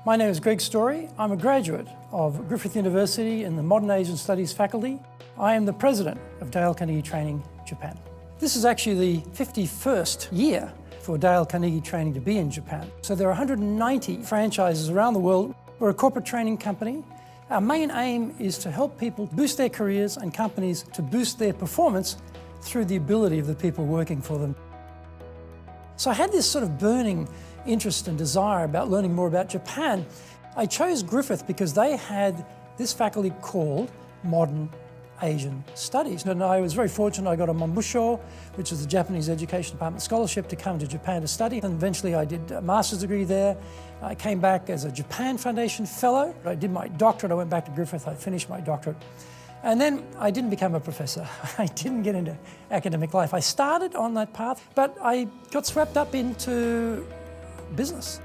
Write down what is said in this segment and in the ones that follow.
My name is Greg Story. I'm a graduate of Griffith University in the Modern Asian Studies faculty. I am the president of Dale Carnegie Training, Japan. This is actually the 51st year for Dale Carnegie Training to be in Japan. So there are 190 franchises around the world. We're a corporate training company. Our main aim is to help people boost their careers and companies to boost their performance through the ability of the people working for them. So I had this sort of burning interest and desire about learning more about Japan. I chose Griffith because they had this faculty called Modern Asian Studies. And I was very fortunate. I got a Monbusho, which is the Japanese Education Department scholarship, to come to Japan to study. And eventually I did a master's degree there. I came back as a Japan Foundation Fellow. I did my doctorate. I went back to Griffith. I finished my doctorate. And then I didn't become a professor. I didn't get into academic life. I started on that path, but I got swept up into business.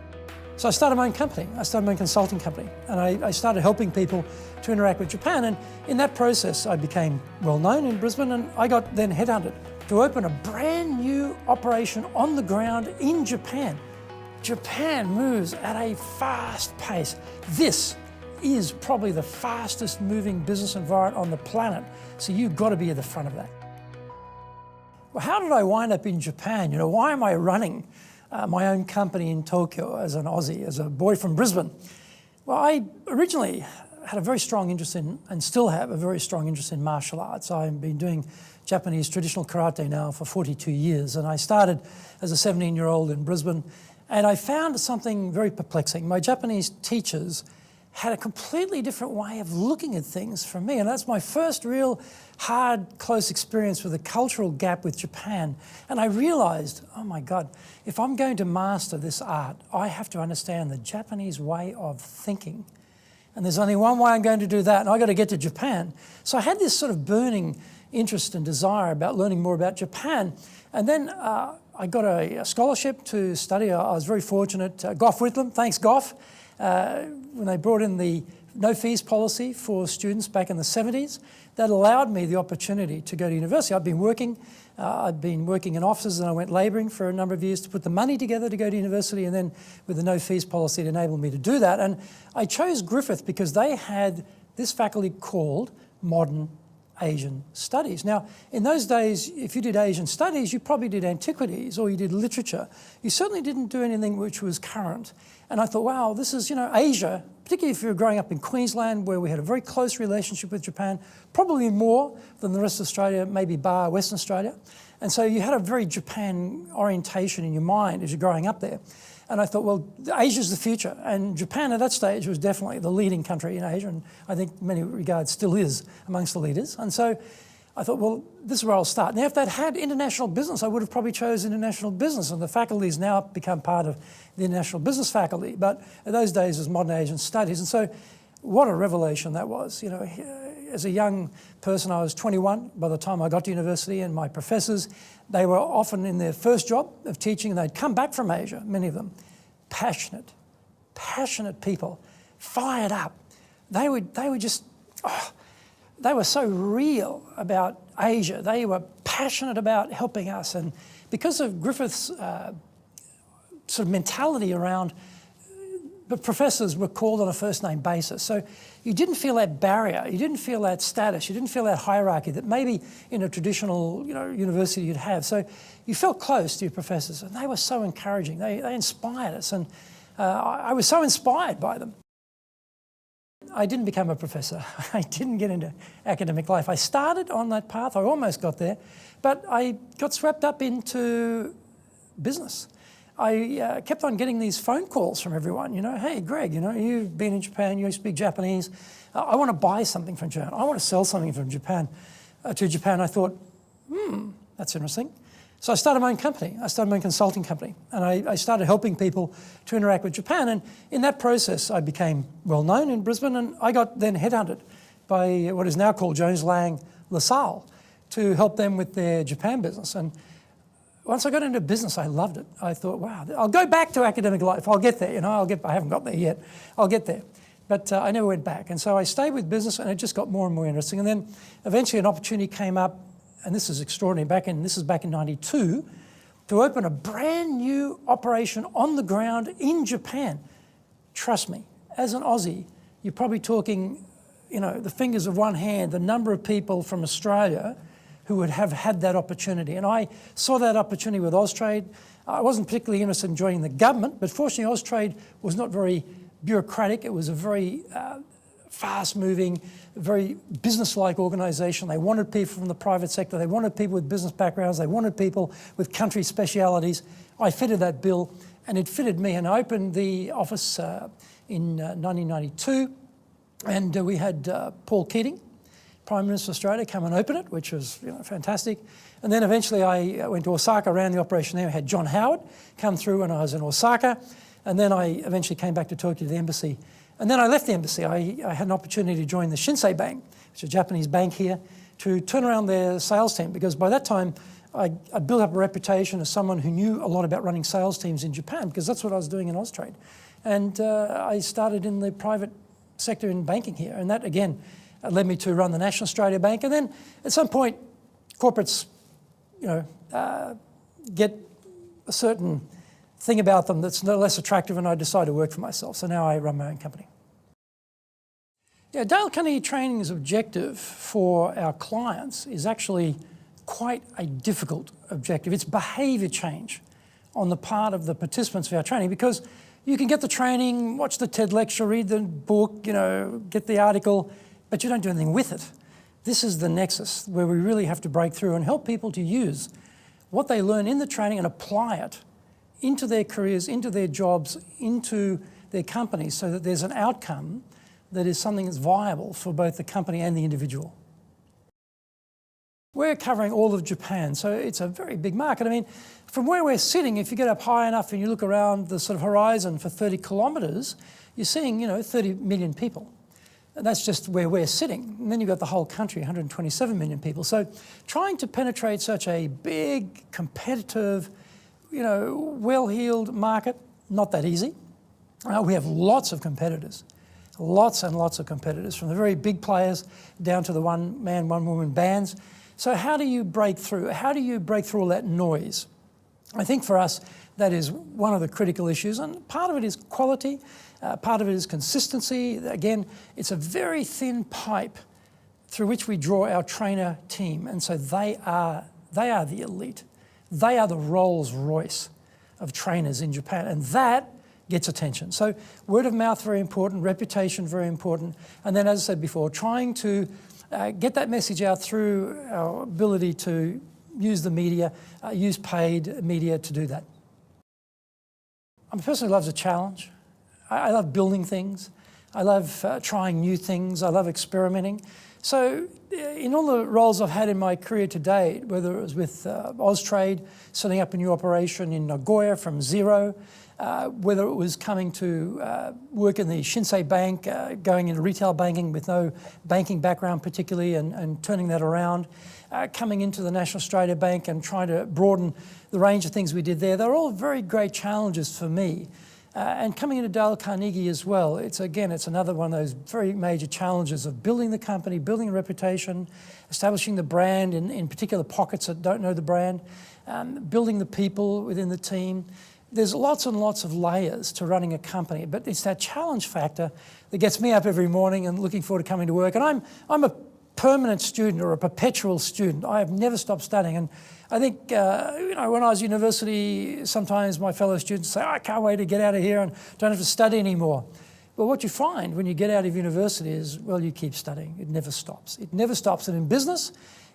So I started my own company. I started my own consulting company, and I started helping people to interact with Japan. And in that process, I became well known in Brisbane, and I got then headhunted to open a brand new operation on the ground in Japan. Japan moves at a fast pace. This is probably the fastest moving business environment on the planet. So you've got to be at the front of that. Well, how did I wind up in Japan? You know, why am I running my own company in Tokyo as an Aussie, as a boy from Brisbane? Well, I originally had a very strong interest in, and still have a very strong interest in, martial arts. I've been doing Japanese traditional karate now for 42 years, and I started as a 17-year-old in Brisbane, and I found something very perplexing. My Japanese teachers had a completely different way of looking at things from me, and that's my first real hard, close experience with a cultural gap with Japan. And I realized, oh my God, if I'm going to master this art, I have to understand the Japanese way of thinking. And there's only one way I'm going to do that, and I've got to get to Japan. So I had this sort of burning interest and desire about learning more about Japan. And then I got a scholarship to study. I was very fortunate. Gough Whitlam, thanks Gough. When they brought in the no fees policy for students back in the 70s, that allowed me the opportunity to go to university. I'd been working in offices, and I went labouring for a number of years to put the money together to go to university, and then with the no fees policy it enabled me to do that. And I chose Griffith because they had this faculty called Modern Asian Studies. Now, in those days, if you did Asian studies, you probably did antiquities or you did literature. You certainly didn't do anything which was current. And I thought, wow, this is, you know, Asia, particularly if you were growing up in Queensland, where we had a very close relationship with Japan, probably more than the rest of Australia, maybe bar Western Australia. And so you had a very Japan orientation in your mind as you're growing up there. And I thought, well, Asia's the future. And Japan at that stage was definitely the leading country in Asia, and I think in many regards still is amongst the leaders. And so I thought, well, this is where I'll start. Now, if they'd had international business, I would have probably chosen international business, and the faculty has now become part of the international business faculty. But in those days, it was Modern Asian Studies. And so what a revelation that was. You know, as a young person, I was 21 by the time I got to university, and my professors, they were often in their first job of teaching, and they'd come back from Asia, many of them, passionate people, fired up. They were just, they were so real about Asia. They were passionate about helping us. And because of Griffith's sort of mentality around, the professors were called on a first-name basis. So you didn't feel that barrier, you didn't feel that status, you didn't feel that hierarchy that maybe in a traditional, you know, university you'd have. So you felt close to your professors, and they were so encouraging. They inspired us, and I was so inspired by them. I didn't become a professor. I didn't get into academic life. I started on that path. I almost got there, but I got swept up into business. I kept on getting these phone calls from everyone, you know, hey, Greg, you know, you've been in Japan, you speak Japanese. I want to buy something from Japan. I want to sell something from Japan to Japan. I thought, that's interesting. So I started my own company. I started my own consulting company, and I started helping people to interact with Japan. And in that process, I became well known in Brisbane, and I got then headhunted by what is now called Jones Lang LaSalle to help them with their Japan business. And once I got into business, I loved it. I thought, wow, I'll go back to academic life. I'll get there, you know, I haven't got there yet. I'll get there. But I never went back. And so I stayed with business, and it just got more and more interesting. And then eventually an opportunity came up, and this is extraordinary, this is back in '92, to open a brand new operation on the ground in Japan. Trust me, as an Aussie, you're probably talking, the fingers of one hand, the number of people from Australia who would have had that opportunity. And I saw that opportunity with Austrade. I wasn't particularly interested in joining the government, but fortunately Austrade was not very bureaucratic. It was a very fast-moving, very business-like organisation. They wanted people from the private sector. They wanted people with business backgrounds. They wanted people with country specialities. I fitted that bill, and it fitted me. And I opened the office in 1992, and we had Paul Keating, Prime Minister of Australia, come and open it, which was fantastic. And then eventually I went to Osaka, ran the operation there. I had John Howard come through when I was in Osaka. And then I eventually came back to Tokyo to the embassy. And then I left the embassy. I had an opportunity to join the Shinsei Bank, which is a Japanese bank here, to turn around their sales team. Because by that time, I built up a reputation as someone who knew a lot about running sales teams in Japan, because that's what I was doing in Austrade. And I started in the private sector in banking here. And that, again, led me to run the National Australia Bank. And then at some point, corporates, get a certain thing about them that's no less attractive, and I decided to work for myself. So now I run my own company. Yeah, Dale Carnegie Training's objective for our clients is actually quite a difficult objective. It's behaviour change on the part of the participants of our training, because you can get the training, watch the TED lecture, read the book, get the article, but you don't do anything with it. This is the nexus where we really have to break through and help people to use what they learn in the training and apply it into their careers, into their jobs, into their companies, so that there's an outcome that is something that's viable for both the company and the individual. We're covering all of Japan, so it's a very big market. I mean, from where we're sitting, if you get up high enough and you look around the sort of horizon for 30 kilometres, you're seeing, 30 million people. And that's just where we're sitting. And then you've got the whole country, 127 million people. So trying to penetrate such a big, competitive, well-heeled market, not that easy. We have lots of competitors, lots and lots of competitors, from the very big players down to the one-man, one-woman bands. So how do you break through? How do you break through all that noise? I think for us, that is one of the critical issues, and part of it is quality, part of it is consistency. Again, it's a very thin pipe through which we draw our trainer team, and so they are the elite. They are the Rolls-Royce of trainers in Japan, and that gets attention. So word of mouth, very important, reputation, very important, and then, as I said before, trying to get that message out through our ability to use the media, use paid media to do that. I'm a person who loves a challenge. I love building things. I love trying new things. I love experimenting. So in all the roles I've had in my career to date, whether it was with Austrade, setting up a new operation in Nagoya from zero, whether it was coming to work in the Shinsei Bank, going into retail banking with no banking background particularly, and turning that around, coming into the National Australia Bank and trying to broaden the range of things we did there. They're all very great challenges for me. And coming into Dale Carnegie as well, it's another one of those very major challenges of building the company, building a reputation, establishing the brand in particular pockets that don't know the brand, building the people within the team. There's lots and lots of layers to running a company, but it's that challenge factor that gets me up every morning and looking forward to coming to work. And I'm a permanent student, or a perpetual student. I have never stopped studying. And I think, when I was at university, sometimes my fellow students say, I can't wait to get out of here and don't have to study anymore. Well, what you find when you get out of university is, well, you keep studying. It never stops. It never stops. And in business,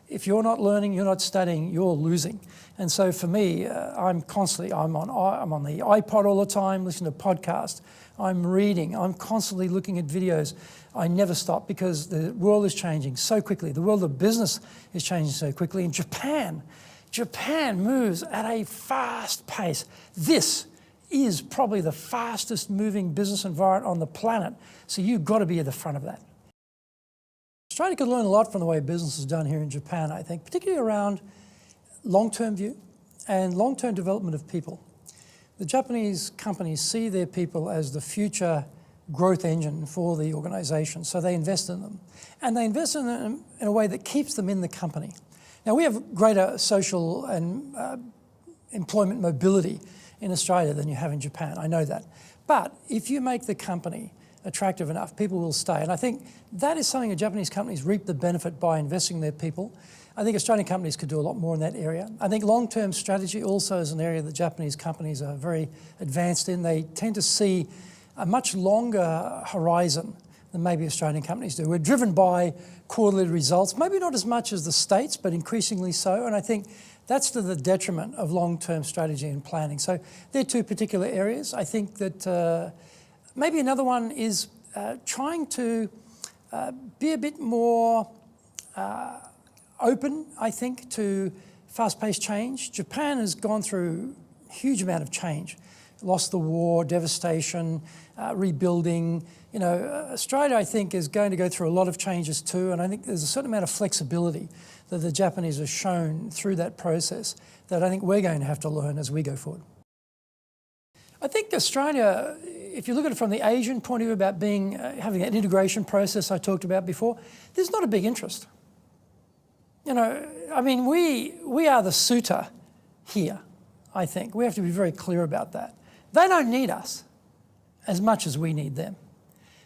if you're not learning, you're not studying, you're losing. And so for me, I'm on the iPod all the time, listening to podcasts. I'm reading. I'm constantly looking at videos. I never stop, because the world is changing so quickly. The world of business is changing so quickly. In Japan moves at a fast pace. This is probably the fastest moving business environment on the planet. So you've got to be at the front of that. Australia could learn a lot from the way business is done here in Japan, I think, particularly around long-term view and long-term development of people. The Japanese companies see their people as the future growth engine for the organisation, so they invest in them. And they invest in them in a way that keeps them in the company. Now, we have greater social and employment mobility in Australia than you have in Japan, I know that. But if you make the company attractive enough, people will stay. And I think that is something that Japanese companies reap the benefit by investing in their people. I think Australian companies could do a lot more in that area. I think long-term strategy also is an area that Japanese companies are very advanced in. They tend to see a much longer horizon than maybe Australian companies do. We're driven by quarterly results, maybe not as much as the States, but increasingly so. And I think that's to the detriment of long-term strategy and planning. So they're two particular areas. I think that maybe another one is trying to be a bit more open, I think, to fast-paced change. Japan has gone through a huge amount of change. Lost the war, devastation, rebuilding. You know, Australia, I think, is going to go through a lot of changes too, and I think there's a certain amount of flexibility that the Japanese have shown through that process that I think we're going to have to learn as we go forward. I think Australia, if you look at it from the Asian point of view about being, having that integration process I talked about before, there's not a big interest. You know, I mean, we are the suitor here, I think. We have to be very clear about that. They don't need us as much as we need them.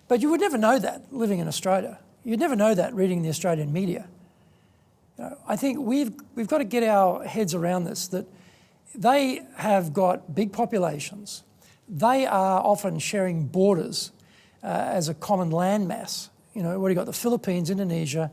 But you would never know that living in Australia. You'd never know that reading the Australian media. You know, I think we've got to get our heads around this, that they have got big populations. They are often sharing borders as a common landmass. You know, what do you got? The Philippines, Indonesia,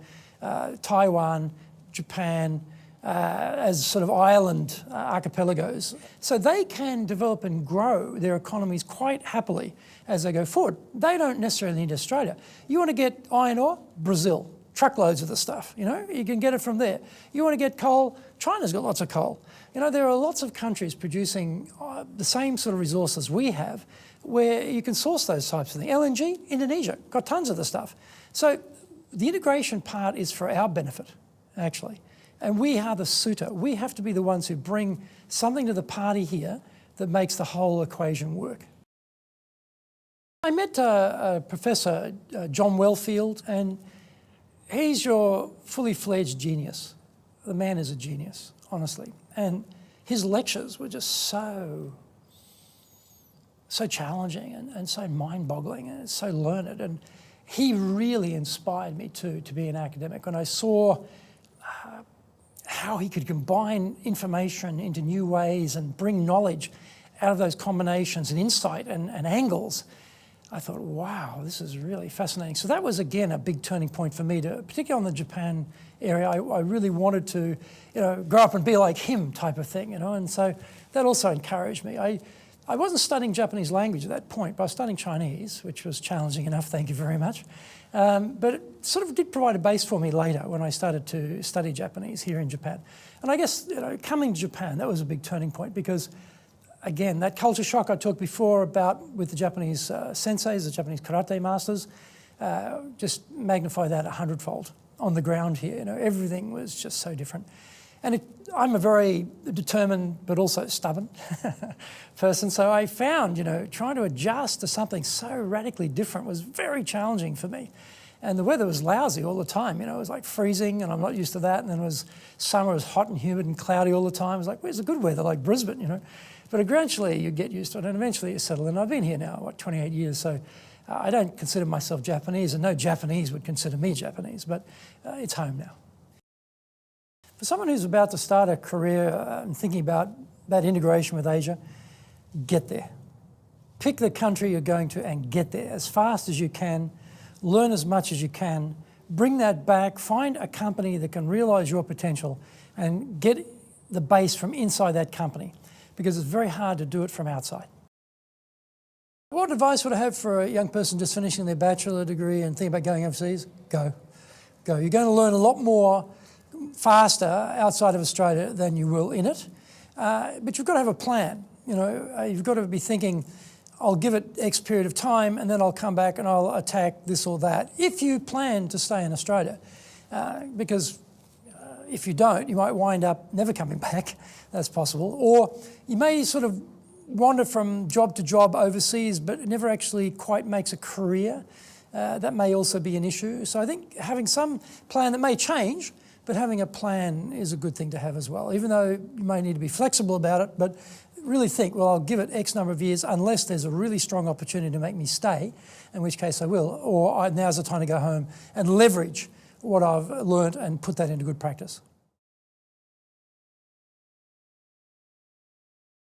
Taiwan, Japan, as sort of island archipelagos. So they can develop and grow their economies quite happily as they go forward. They don't necessarily need Australia. You want to get iron ore? Brazil. Truckloads of the stuff, you know, you can get it from there. You want to get coal? China's got lots of coal. You know, there are lots of countries producing the same sort of resources we have where you can source those types of things. LNG, Indonesia, got tons of the stuff. So the integration part is for our benefit, actually. And we are the suitor. We have to be the ones who bring something to the party here that makes the whole equation work. I met Professor John Wellfield, and he's your fully fledged genius. The man is a genius, honestly. And his lectures were just so challenging and so mind-boggling and so learned. And he really inspired me to be an academic. When I saw how he could combine information into new ways and bring knowledge out of those combinations and insight and angles, I thought, wow, this is really fascinating. So that was, again, a big turning point for me, particularly on the Japan area. I really wanted to, you know, grow up and be like him type of thing, you know, and so that also encouraged me. I wasn't studying Japanese language at that point, but I was studying Chinese, which was challenging enough, thank you very much. But it sort of did provide a base for me later when I started to study Japanese here in Japan. And I guess, you know, coming to Japan, that was a big turning point because, again, that culture shock I talked before about with the Japanese senseis, the Japanese karate masters, just magnify that 100-fold on the ground here. You know, everything was just so different. And I'm a very determined but also stubborn person, so I found, you know, trying to adjust to something so radically different was very challenging for me. And the weather was lousy all the time, you know, it was like freezing and I'm not used to that, and then it was summer, it was hot and humid and cloudy all the time. It was like, where's the good weather, like Brisbane, you know? But gradually you get used to it and eventually you settle in. I've been here now, 28 years, so I don't consider myself Japanese, and no Japanese would consider me Japanese, but it's home now. For someone who's about to start a career and thinking about that integration with Asia, get there. Pick the country you're going to and get there as fast as you can, learn as much as you can, bring that back, find a company that can realise your potential and get the base from inside that company, because it's very hard to do it from outside. What advice would I have for a young person just finishing their bachelor degree and thinking about going overseas? Go. Go. You're going to learn a lot more faster outside of Australia than you will in it. But you've got to have a plan. You know, you've got to be thinking, I'll give it X period of time and then I'll come back and I'll attack this or that, if you plan to stay in Australia. Because if you don't, you might wind up never coming back. That's possible. Or you may sort of wander from job to job overseas, but it never actually quite makes a career. That may also be an issue. So I think having some plan that may change, but having a plan is a good thing to have as well, even though you may need to be flexible about it, but really think, well, I'll give it X number of years unless there's a really strong opportunity to make me stay, in which case I will, or now's the time to go home and leverage what I've learnt and put that into good practice.